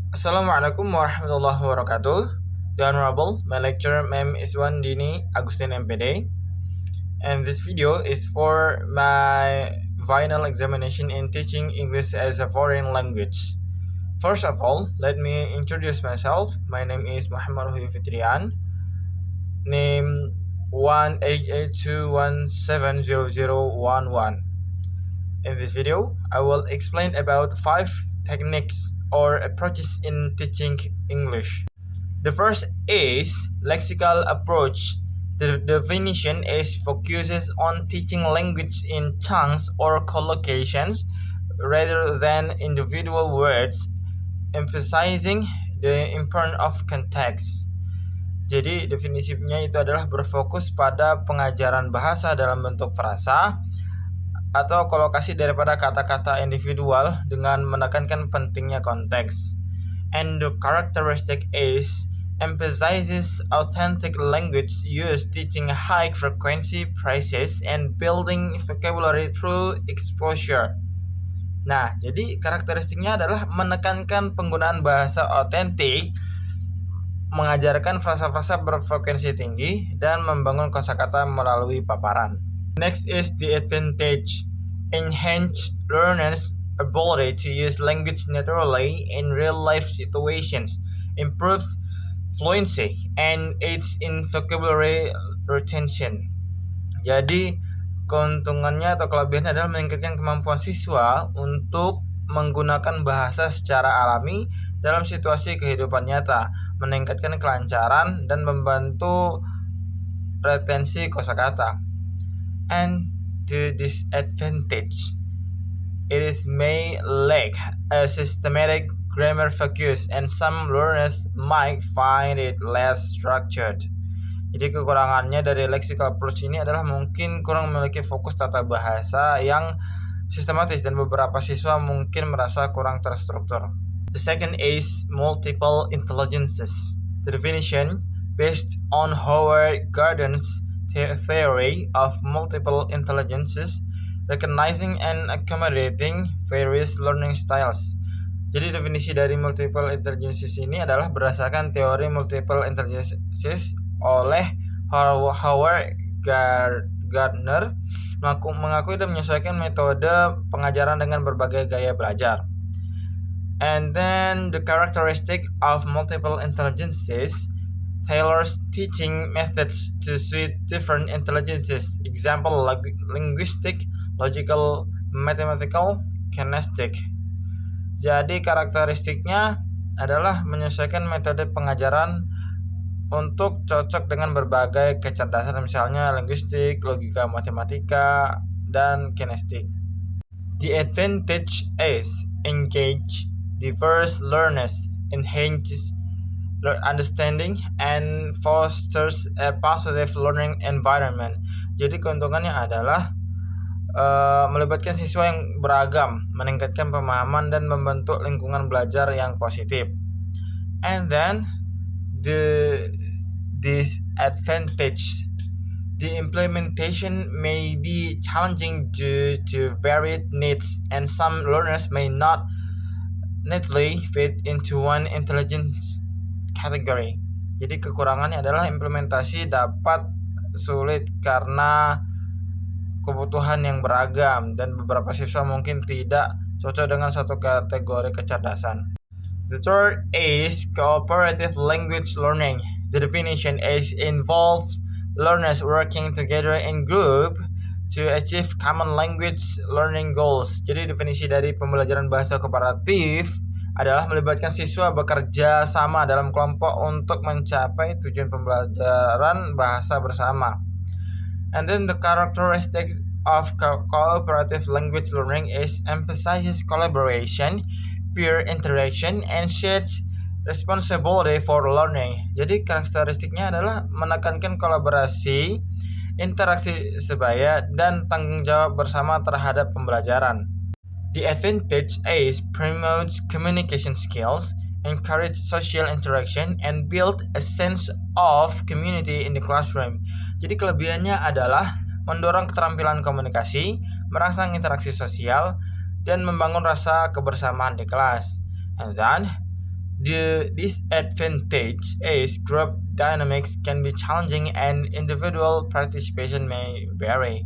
Assalamualaikum warahmatullahi wabarakatuh. The Honorable, my lecturer name is Wan Dini Agustin MPD, and this video is for my final examination in teaching English as a foreign language. First of all, let me introduce myself. My name is Muhammad Huy Fitrian, name 18821700011. In this video, I will explain about 5 techniques or approaches in teaching English. The first is lexical approach. The definition is focuses on teaching language in chunks or collocations rather than individual words, emphasizing the importance of context. Jadi definisinya itu adalah berfokus pada pengajaran bahasa dalam bentuk frasa atau kolokasi daripada kata-kata individual dengan menekankan pentingnya konteks. And the characteristic is emphasizes authentic language use, teaching high frequency phrases and building vocabulary through exposure. Nah, jadi karakteristiknya adalah menekankan penggunaan bahasa otentik, mengajarkan frasa-frasa berfrekuensi tinggi, dan membangun kosakata melalui paparan. Next is the advantage. Enhance learners' ability to use language naturally in real-life situations, improves fluency, and aids in vocabulary retention. Jadi, keuntungannya atau kelebihannya adalah meningkatkan kemampuan siswa untuk menggunakan bahasa secara alami dalam situasi kehidupan nyata, meningkatkan kelancaran, dan membantu retensi kosakata. And the disadvantage, it is may lack a systematic grammar focus and some learners might find it less structured. Jadi kekurangannya dari lexical approach ini adalah mungkin kurang memiliki fokus tata bahasa yang sistematis dan beberapa siswa mungkin merasa kurang terstruktur. The second is multiple intelligences. The definition based on Howard Gardner's theory of multiple intelligences, recognizing and accommodating various learning styles. Jadi definisi dari multiple intelligences ini adalah berdasarkan teori multiple intelligences oleh Howard Gardner, mengakui dan menyesuaikan metode pengajaran dengan berbagai gaya belajar. And then the characteristic of multiple intelligences tailors teaching methods to suit different intelligences. Example, linguistic, logical, mathematical, kinesthetic. Jadi karakteristiknya adalah menyesuaikan metode pengajaran untuk cocok dengan berbagai kecerdasan, misalnya linguistik, logika matematika, dan kinestik. The advantage is engage diverse learners, enhances understanding, and fosters a positive learning environment. Jadi keuntungannya adalah melibatkan siswa yang beragam, meningkatkan pemahaman, dan membentuk lingkungan belajar yang positif. And then the disadvantage, the implementation may be challenging due to varied needs, and some learners may not neatly fit into one intelligence category. Jadi kekurangannya adalah implementasi dapat sulit karena kebutuhan yang beragam dan beberapa siswa mungkin tidak cocok dengan satu kategori kecerdasan. The third is cooperative language learning. The definition is involves learners working together in group to achieve common language learning goals. Jadi definisi dari pembelajaran bahasa kooperatif adalah melibatkan siswa bekerja sama dalam kelompok untuk mencapai tujuan pembelajaran bahasa bersama. And then the characteristics of cooperative language learning is emphasizes collaboration, peer interaction, and shared responsibility for learning. Jadi karakteristiknya adalah menekankan kolaborasi, interaksi sebaya, dan tanggung jawab bersama terhadap pembelajaran. The advantage is promotes communication skills, encourage social interaction, and build a sense of community in the classroom. Jadi kelebihannya adalah mendorong keterampilan komunikasi, merangsang interaksi sosial, dan membangun rasa kebersamaan di kelas. And then The disadvantage is group dynamics can be challenging and individual participation may vary.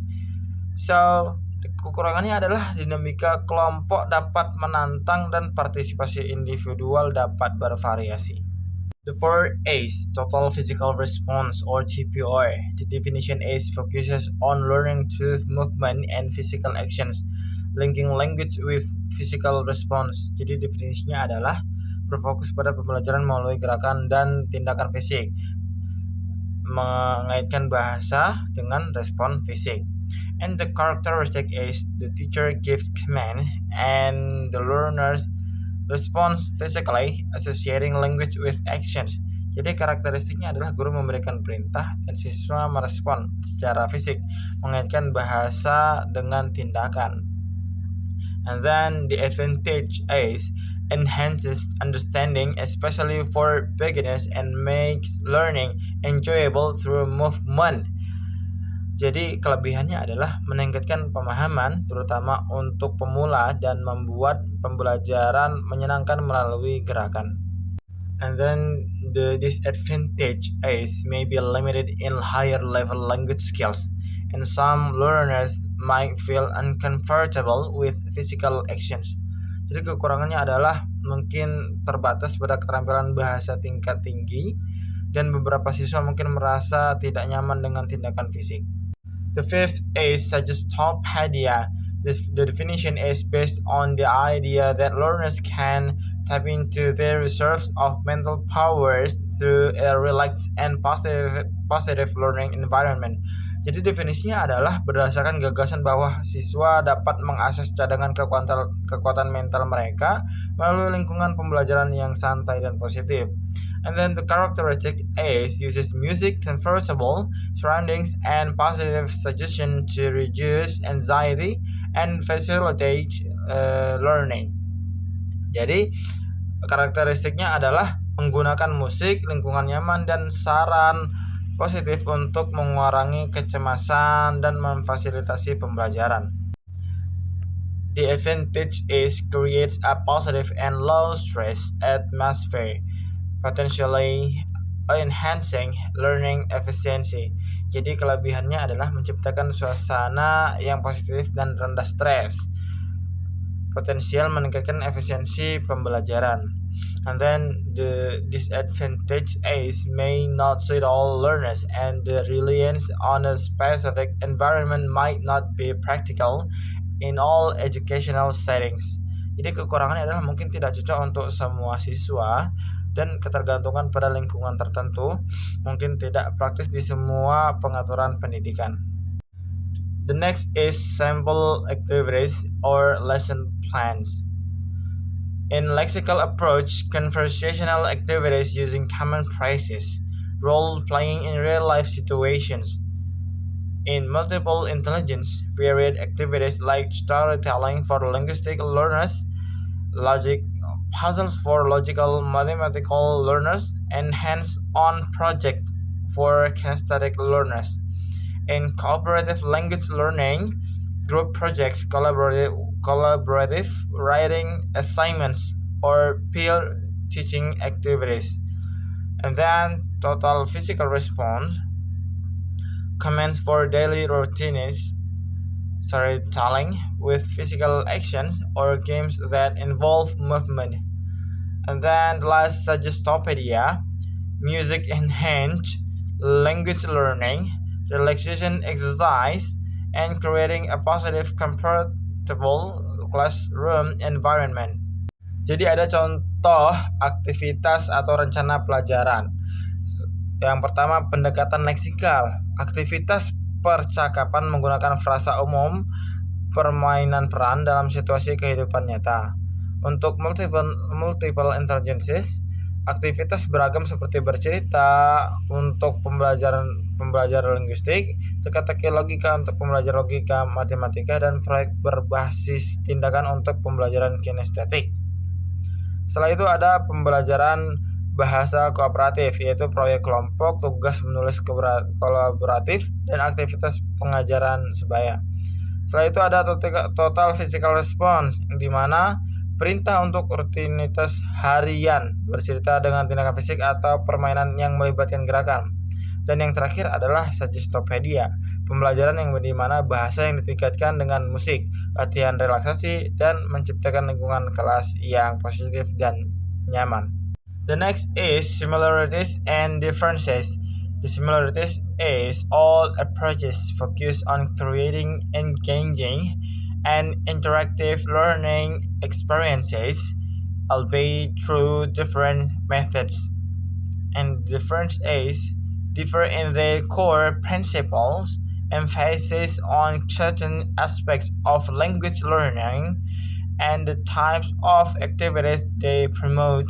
So, kekurangannya adalah dinamika kelompok dapat menantang dan partisipasi individual dapat bervariasi. The fourth is total physical response or TPR. The definition is focuses on learning through movement and physical actions, linking language with physical response. Jadi definisinya adalah berfokus pada pembelajaran melalui gerakan dan tindakan fisik, mengaitkan bahasa dengan respon fisik. And the characteristic is the teacher gives command and the learners respond physically, associating language with actions. Jadi karakteristiknya adalah guru memberikan perintah dan siswa merespon secara fisik, mengaitkan bahasa dengan tindakan. And then the advantage is enhances understanding, especially for beginners, and makes learning enjoyable through movement. Jadi kelebihannya adalah meningkatkan pemahaman, terutama untuk pemula, dan membuat pembelajaran menyenangkan melalui gerakan. And then the disadvantage is maybe limited in higher level language skills, and some learners might feel uncomfortable with physical actions. Jadi kekurangannya adalah mungkin terbatas pada keterampilan bahasa tingkat tinggi, dan beberapa siswa mungkin merasa tidak nyaman dengan tindakan fisik. The fifth is suggestopedia. The definition is based on the idea that learners can tap into their reserves of mental powers through a relaxed and positive learning environment. Jadi definisinya adalah berdasarkan gagasan bahwa siswa dapat mengakses cadangan kekuatan mental mereka melalui lingkungan pembelajaran yang santai dan positif. And then the characteristic is uses music, comfortable surroundings, and positive suggestion to reduce anxiety and facilitate learning. Jadi karakteristiknya adalah menggunakan musik, lingkungan nyaman, dan saran positif untuk mengurangi kecemasan dan memfasilitasi pembelajaran. The advantage is creates a positive and low stress atmosphere, potentially enhancing learning efficiency. Jadi kelebihannya adalah menciptakan suasana yang positif dan rendah stres, potensial meningkatkan efisiensi pembelajaran. And then the disadvantage is may not suit all learners, and the reliance on a specific environment might not be practical in all educational settings. Jadi kekurangannya adalah mungkin tidak cocok untuk semua siswa, dan ketergantungan pada lingkungan tertentu mungkin tidak praktis di semua pengaturan pendidikan. The next is sample activities or lesson plans. In lexical approach, conversational activities using common phrases, role-playing in real-life situations. In multiple intelligence period activities like storytelling for linguistic learners, logic puzzles for logical mathematical learners, and hands-on projects for kinesthetic learners. In cooperative language learning, group projects, collaborative writing assignments, or peer teaching activities. And then total physical response, commands for daily routines, storytelling with physical actions or games that involve movement. And then the last suggestopedia, music enhanced language learning, relaxation exercise, and creating a positive comfortable classroom environment. Jadi ada contoh aktivitas atau rencana pelajaran. Yang pertama, pendekatan leksikal, aktivitas percakapan menggunakan frasa umum, permainan peran dalam situasi kehidupan nyata. Untuk multiple intelligences, aktivitas beragam seperti bercerita untuk pembelajaran linguistik, teka-teki logika untuk pembelajaran logika matematika, dan proyek berbasis tindakan untuk pembelajaran kinestetik. Setelah itu ada pembelajaran bahasa kooperatif, yaitu proyek kelompok, tugas menulis kolaboratif, dan aktivitas pengajaran sebaya. Setelah itu ada total physical response, di mana Perintah untuk rutinitas harian, bercerita dengan tindakan fisik atau permainan yang melibatkan gerakan. Dan yang terakhir adalah Suggestopedia, pembelajaran yang dimana bahasa yang ditingkatkan dengan musik, latihan relaksasi, dan menciptakan lingkungan kelas yang positif dan nyaman. The next is similarities and differences. The similarities is all approaches focus on creating engaging and interactive learning experiences, albeit through different methods. And the difference is differ in their core principles, emphasis on certain aspects of language learning, and the types of activities they promote.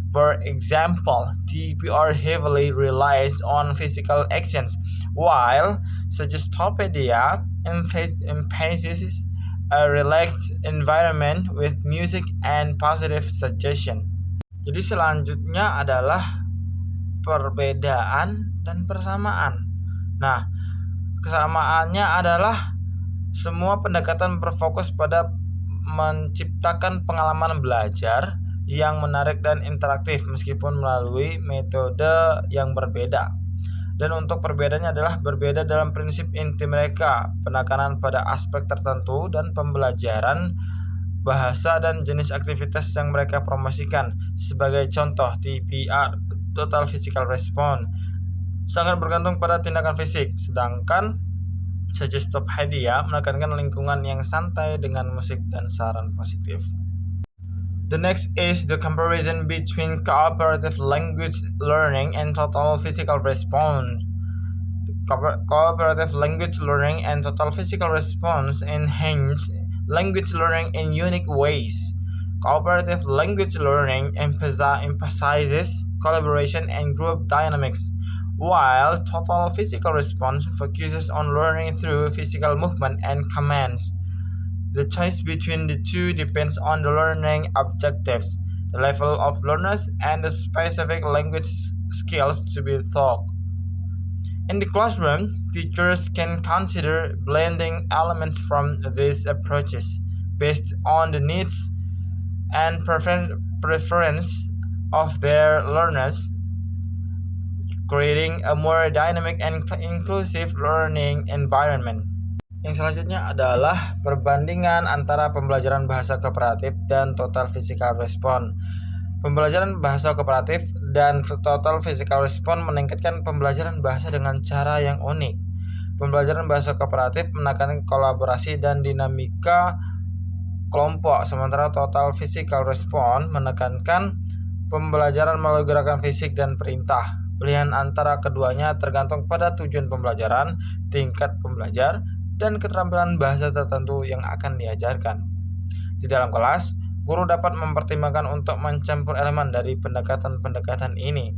For example, TPR heavily relies on physical actions, while Suggestopedia emphasizes a relaxed environment with music and positive suggestion. Jadi selanjutnya adalah perbedaan dan persamaan. Nah, kesamaannya adalah semua pendekatan berfokus pada menciptakan pengalaman belajar yang menarik dan interaktif meskipun melalui metode yang berbeda. Dan untuk perbedaannya adalah berbeda dalam prinsip inti mereka, penekanan pada aspek tertentu dan pembelajaran bahasa dan jenis aktivitas yang mereka promosikan. Sebagai contoh, TPR, Total Physical Response, sangat bergantung pada tindakan fisik, sedangkan Suggestopedia menekankan lingkungan yang santai dengan musik dan saran positif. The next is the comparison between cooperative language learning and total physical response. Cooperative language learning and total physical response enhance language learning in unique ways. Cooperative language learning emphasizes collaboration and group dynamics, while total physical response focuses on learning through physical movement and commands. The choice between the two depends on the learning objectives, the level of learners, and the specific language skills to be taught. In the classroom, teachers can consider blending elements from these approaches based on the needs and preference of their learners, creating a more dynamic and inclusive learning environment. Yang selanjutnya adalah perbandingan antara pembelajaran bahasa kooperatif dan total physical response. Pembelajaran bahasa kooperatif dan total physical response meningkatkan pembelajaran bahasa dengan cara yang unik. Pembelajaran bahasa kooperatif menekankan kolaborasi dan dinamika kelompok, sementara total physical response menekankan pembelajaran melalui gerakan fisik dan perintah. Pilihan antara keduanya tergantung pada tujuan pembelajaran, tingkat pembelajar, dan keterampilan bahasa tertentu yang akan diajarkan. Di dalam kelas, guru dapat mempertimbangkan untuk mencampur elemen dari pendekatan-pendekatan ini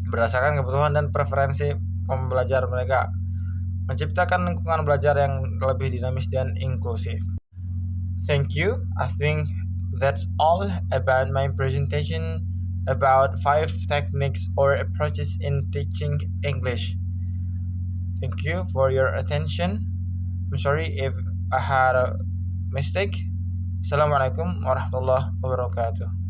berdasarkan kebutuhan dan preferensi pembelajar mereka, menciptakan lingkungan belajar yang lebih dinamis dan inklusif. Thank you. I think that's all about my presentation about 5 techniques or approaches in teaching English. Thank you for your attention. I'm sorry if I had a mistake. Assalamualaikum warahmatullahi wabarakatuh.